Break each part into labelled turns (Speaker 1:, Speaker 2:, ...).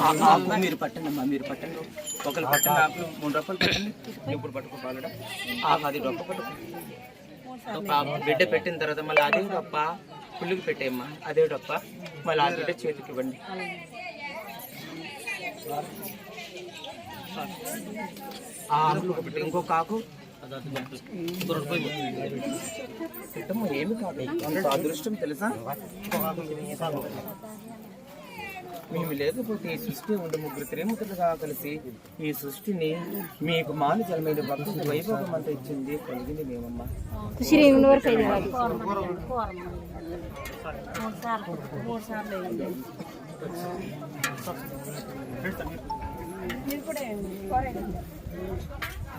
Speaker 1: ఆకు మీరు పట్టండి అమ్మా, మీరు పట్టండి. ఒకరు పట్టండి, ఆకులు 3 రూపాయలు పట్టండి. ఇప్పుడు పట్టుకోవాలడా ఆకు 10 రూపాయలు పట్టుకో. బిడ్డ పెట్టిన తర్వాత మళ్ళీ అదే డొప్ప పుల్లికి పెట్టేయమ్మా, అదే డొప్ప మళ్ళీ ఆ బిడ్డ చేతికి ఇవ్వండి. ఇంకొక ఆకు ఏమి కాదు, అంత అదృష్టం తెలుసా. మేము లేకపోతే ఈ సృష్టి ఉండి 3 త్రిమూర్తులుగా కలిసి ఈ సృష్టిని మీకు మానుజలమైన భక్తులు వైభవం అంతా ఇచ్చింది, కలిగింది మేమమ్మా.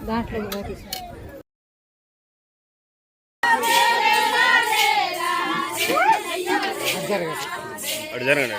Speaker 2: దాంట్లో
Speaker 3: జరగండి.